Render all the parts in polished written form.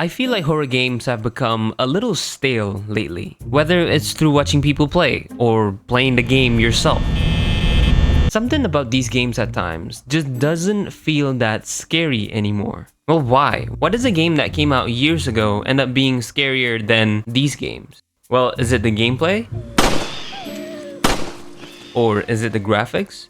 I feel like horror games have become a little stale lately, whether it's through watching people play or playing the game yourself. Something about these games at times just doesn't feel that scary anymore. Well, why? Why does a game that came out years ago end up being scarier than these games? Well, is it the gameplay? Or is it the graphics?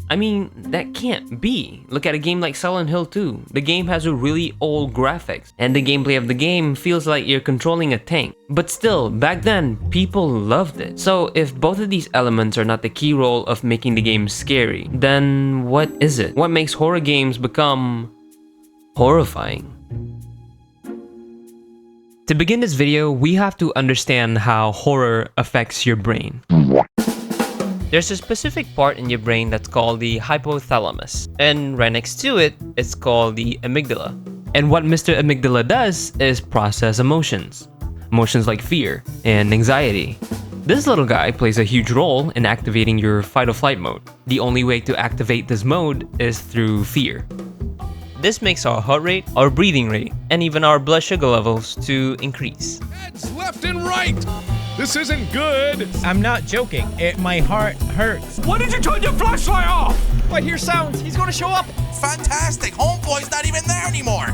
I mean, that can't be. Look at a game like Silent Hill 2. The game has a really old graphics, and the gameplay of the game feels like you're controlling a tank. But still, back then, people loved it. So if both of these elements are not the key role of making the game scary, then what is it? What makes horror games become horrifying? To begin this video, we have to understand how horror affects your brain. There's a specific part in your brain that's called the hypothalamus, and right next to it, it's called the amygdala. And what Mr. Amygdala does is process emotions. Emotions like fear and anxiety. This little guy plays a huge role in activating your fight or flight mode. The only way to activate this mode is through fear. This makes our heart rate, our breathing rate, and even our blood sugar levels to increase. Heads left and right! This isn't good! I'm not joking. My heart hurts. Why did you turn your flashlight off? I hear sounds. He's gonna show up. Fantastic! Homeboy's not even there anymore!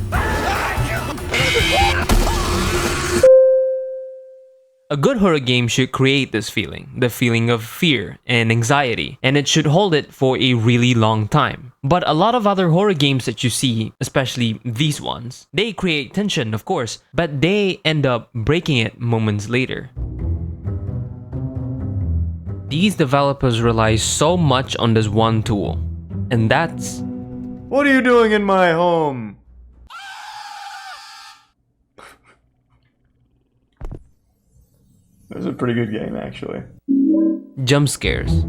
A good horror game should create this feeling, the feeling of fear and anxiety, and it should hold it for a really long time. But a lot of other horror games that you see, especially these ones, they create tension, of course, but they end up breaking it moments later. These developers rely so much on this one tool, and that's... What are you doing in my home? It was a pretty good game, actually. Jump scares.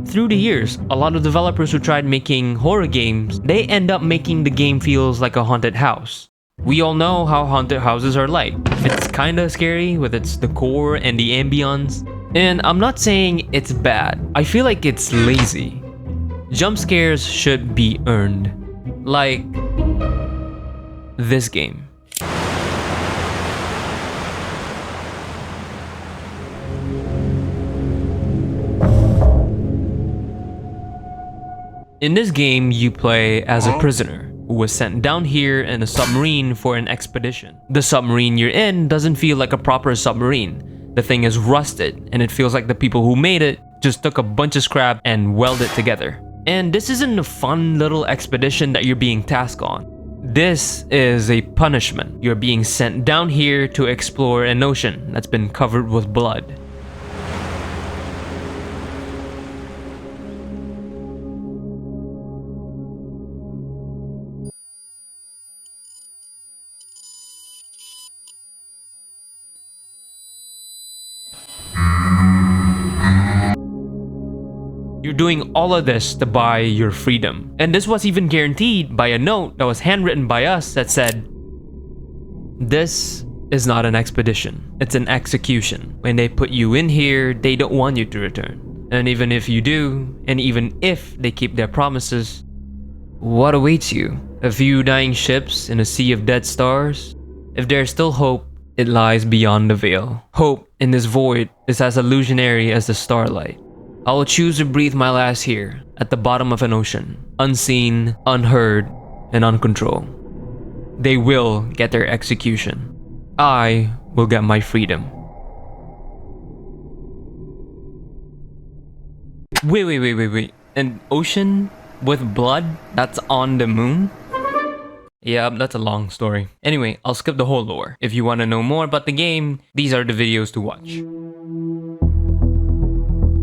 Through the years, a lot of developers who tried making horror games, they end up making the game feels like a haunted house. We all know how haunted houses are like. It's kinda scary with its decor and the ambience. And I'm not saying it's bad. I feel like it's lazy. Jump scares should be earned. Like this game. In this game, you play as a prisoner who was sent down here in a submarine for an expedition. The submarine you're in doesn't feel like a proper submarine. The thing is rusted, and it feels like the people who made it just took a bunch of scrap and welded it together. And this isn't a fun little expedition that you're being tasked on. This is a punishment. You're being sent down here to explore an ocean that's been covered with blood. You're doing all of this to buy your freedom. And this was even guaranteed by a note that was handwritten by us that said, "This is not an expedition, it's an execution. When they put you in here, they don't want you to return. And even if you do, and even if they keep their promises, what awaits you? A few dying ships in a sea of dead stars? If there's still hope, it lies beyond the veil. Hope in this void is as illusionary as the starlight. I will choose to breathe my last here, at the bottom of an ocean, unseen, unheard, and uncontrolled. They will get their execution. I will get my freedom." Wait. An ocean with blood that's on the moon? Yeah, that's a long story. Anyway, I'll skip the whole lore. If you want to know more about the game, these are the videos to watch.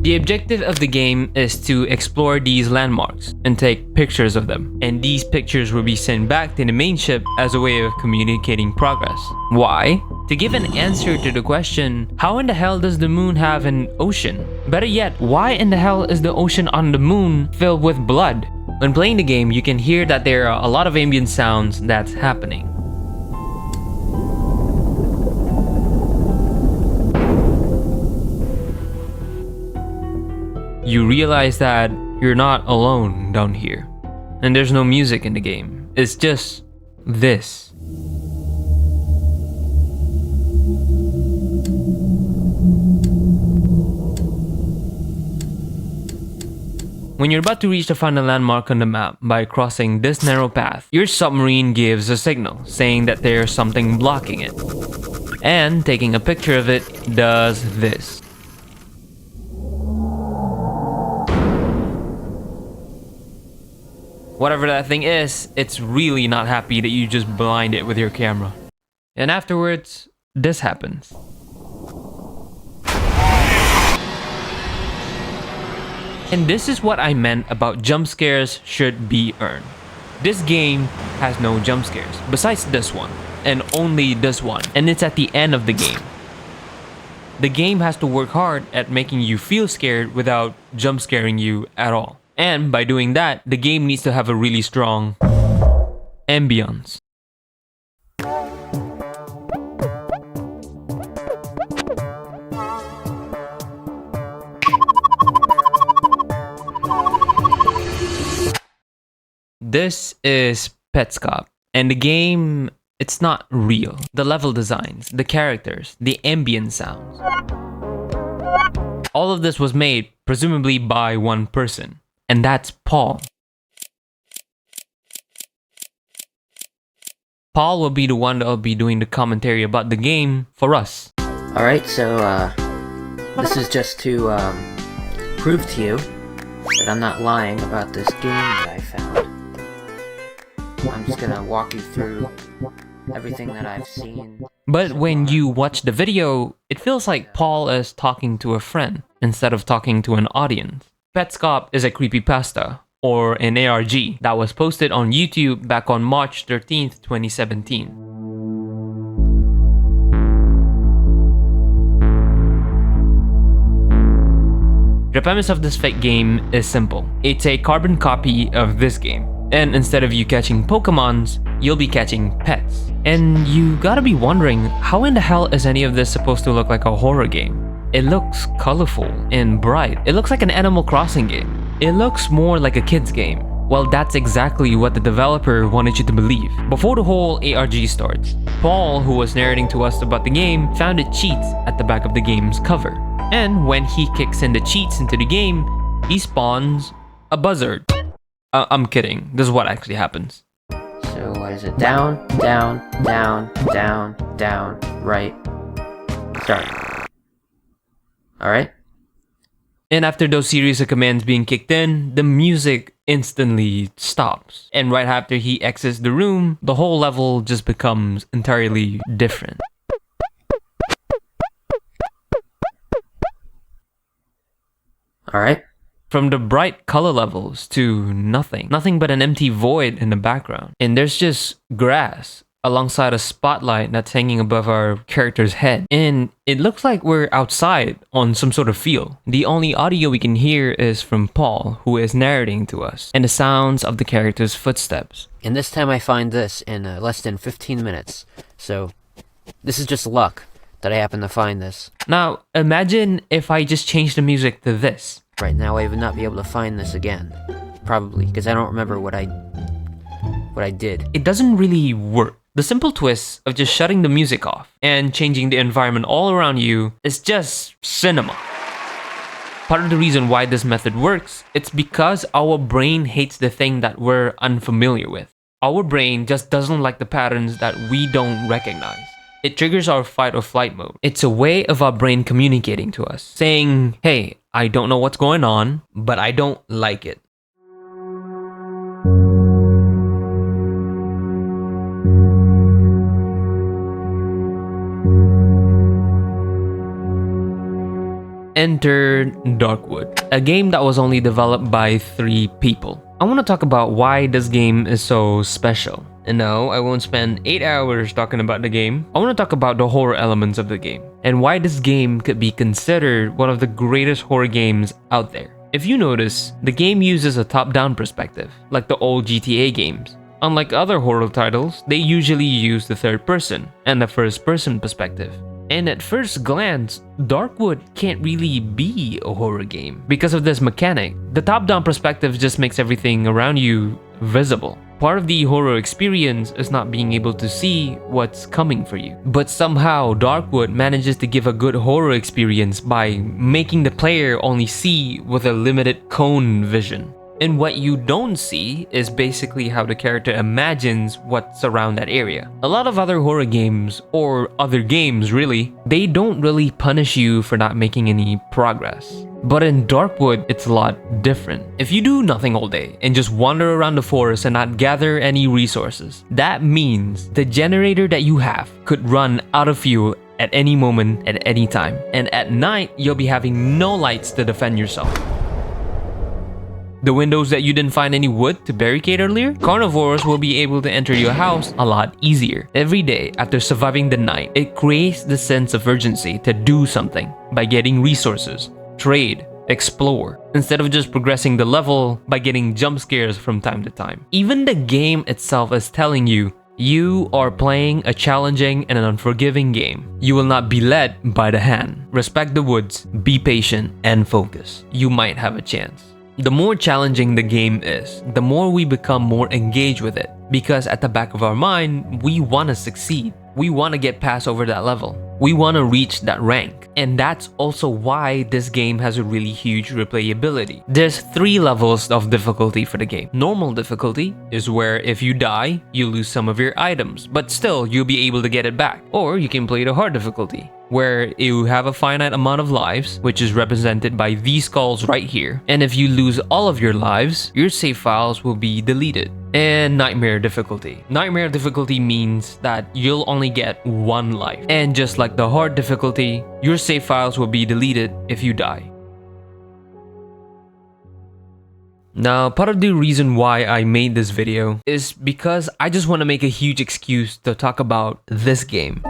The objective of the game is to explore these landmarks and take pictures of them. And these pictures will be sent back to the main ship as a way of communicating progress. Why? To give an answer to the question, how in the hell does the moon have an ocean? Better yet, why in the hell is the ocean on the moon filled with blood? When playing the game, you can hear that there are a lot of ambient sounds that's happening. You realize that you're not alone down here. And there's no music in the game. It's just this. When you're about to reach the final landmark on the map by crossing this narrow path, your submarine gives a signal saying that there's something blocking it. And taking a picture of it does this. Whatever that thing is, it's really not happy that you just blind it with your camera. And afterwards, this happens. And this is what I meant about jump scares should be earned. This game has no jump scares, besides this one, and only this one, and it's at the end of the game. The game has to work hard at making you feel scared without jump scaring you at all. And by doing that, the game needs to have a really strong ambience. This is Petscop, and the game, it's not real. The level designs, the characters, the ambient sounds. All of this was made, presumably by one person, and that's Paul. Paul will be the one that will be doing the commentary about the game for us. Alright, so this is just to prove to you that I'm not lying about this game that I found. I'm just gonna walk you through everything that I've seen. But when you watch the video, it feels like Paul is talking to a friend instead of talking to an audience. Petscop is a creepypasta, or an ARG, that was posted on YouTube back on March 13th, 2017. The premise of this fake game is simple. It's a carbon copy of this game. And instead of you catching Pokemons, you'll be catching pets. And you gotta be wondering, how in the hell is any of this supposed to look like a horror game? It looks colorful and bright. It looks like an Animal Crossing game. It looks more like a kid's game. Well, that's exactly what the developer wanted you to believe. Before the whole ARG starts, Paul, who was narrating to us about the game, found it cheats at the back of the game's cover. And when he kicks in the cheats into the game, he spawns a buzzard. I'm kidding. This is what actually happens. So what is it? Down, down, down, down, down, right, start. Alright? And after those series of commands being kicked in, the music instantly stops. And right after he exits the room, the whole level just becomes entirely different. Alright? From the bright color levels to nothing. Nothing but an empty void in the background. And there's just grass alongside a spotlight that's hanging above our character's head. And it looks like we're outside on some sort of field. The only audio we can hear is from Paul, who is narrating to us, and the sounds of the character's footsteps. And this time I find this in less than 15 minutes. So this is just luck that I happen to find this. Now, imagine if I just changed the music to this. Right now I would not be able to find this again. Probably, because I don't remember what I did. It doesn't really work. The simple twist of just shutting the music off and changing the environment all around you is just cinema. Part of the reason why this method works, it's because our brain hates the thing that we're unfamiliar with. Our brain just doesn't like the patterns that we don't recognize. It triggers our fight or flight mode. It's a way of our brain communicating to us, saying, hey, I don't know what's going on, but I don't like it. Enter Darkwood, a game that was only developed by 3 people. I want to talk about why this game is so special. And no, I won't spend 8 hours talking about the game. I want to talk about the horror elements of the game and why this game could be considered one of the greatest horror games out there. If you notice, the game uses a top-down perspective, like the old GTA games. Unlike other horror titles, they usually use the third person and the first person perspective. And at first glance, Darkwood can't really be a horror game because of this mechanic. The top-down perspective just makes everything around you visible. Part of the horror experience is not being able to see what's coming for you. But somehow Darkwood manages to give a good horror experience by making the player only see with a limited cone vision. And what you don't see is basically how the character imagines what's around that area. A lot of other horror games, or other games really, they don't really punish you for not making any progress. But in Darkwood, it's a lot different. If you do nothing all day and just wander around the forest and not gather any resources, that means the generator that you have could run out of fuel at any moment, at any time. And at night, you'll be having no lights to defend yourself. The windows that you didn't find any wood to barricade earlier, carnivores will be able to enter your house a lot easier. Every day after surviving the night, it creates the sense of urgency to do something by getting resources, trade, explore, instead of just progressing the level by getting jump scares from time to time. Even the game itself is telling you, you are playing a challenging and an unforgiving game. You will not be led by the hand. Respect the woods, be patient, and focus. You might have a chance. The more challenging the game is, the more we become more engaged with it. Because at the back of our mind, we want to succeed. We want to get past over that level. We want to reach that rank. And that's also why this game has a really huge replayability. There's 3 levels of difficulty for the game. Normal difficulty is where if you die, you lose some of your items, but still you'll be able to get it back. Or you can play the hard difficulty, where you have a finite amount of lives, which is represented by these skulls right here. And if you lose all of your lives, your save files will be deleted. And nightmare difficulty. Nightmare difficulty means that you'll only get 1 life. And just like the hard difficulty, your save files will be deleted if you die. Now, part of the reason why I made this video is because I just want to make a huge excuse to talk about this game.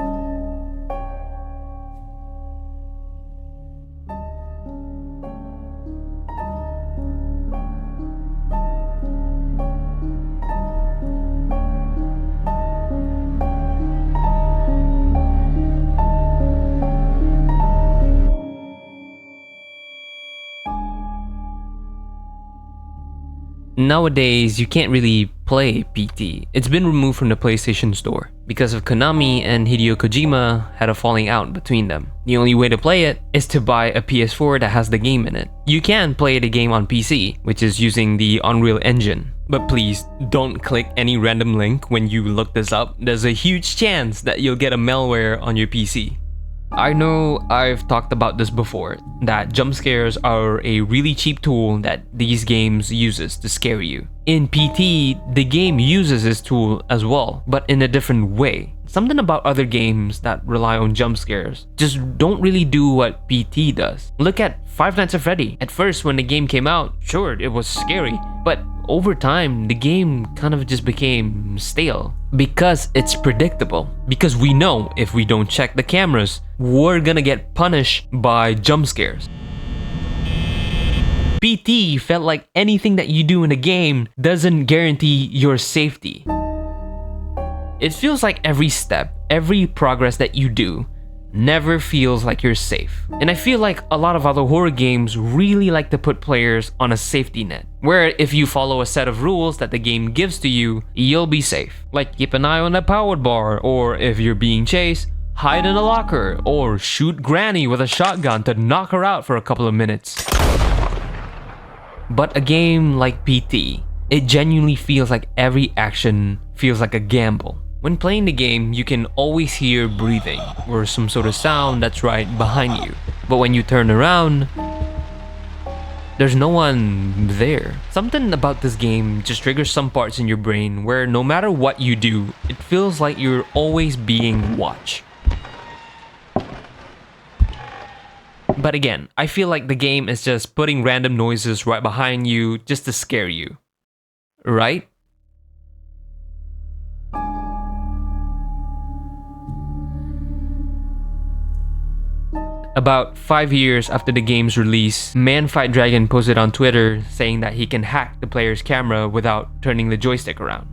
Nowadays, you can't really play PT. It's been removed from the PlayStation Store because of Konami and Hideo Kojima had a falling out between them. The only way to play it is to buy a PS4 that has the game in it. You can play the game on PC, which is using the Unreal Engine. But please, don't click any random link when you look this up. There's a huge chance that you'll get a malware on your PC. I know I've talked about this before, that jump scares are a really cheap tool that these games uses to scare you. In PT, the game uses this tool as well, but in a different way. Something about other games that rely on jump scares just don't really do what PT does. Look at Five Nights at Freddy. At first, when the game came out, sure, it was scary, but over time, the game kind of just became stale. Because it's predictable. Because we know if we don't check the cameras, we're gonna get punished by jump scares. PT felt like anything that you do in a game doesn't guarantee your safety. It feels like every step, every progress that you do never feels like you're safe. And I feel like a lot of other horror games really like to put players on a safety net, where if you follow a set of rules that the game gives to you, you'll be safe. Like keep an eye on the power bar, or if you're being chased, hide in a locker, or shoot Granny with a shotgun to knock her out for a couple of minutes. But a game like PT, it genuinely feels like every action feels like a gamble. When playing the game, you can always hear breathing or some sort of sound that's right behind you. But when you turn around, there's no one there. Something about this game just triggers some parts in your brain where no matter what you do, it feels like you're always being watched. But again, I feel like the game is just putting random noises right behind you just to scare you. Right? About 5 years after the game's release, ManFightDragon posted on Twitter saying that he can hack the player's camera without turning the joystick around.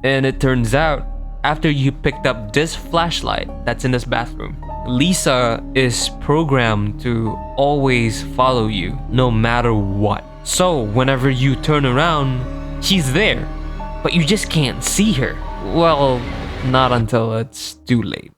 And it turns out, after you picked up this flashlight that's in this bathroom. Lisa is programmed to always follow you, no matter what. So whenever you turn around, she's there, but you just can't see her. Well, not until it's too late.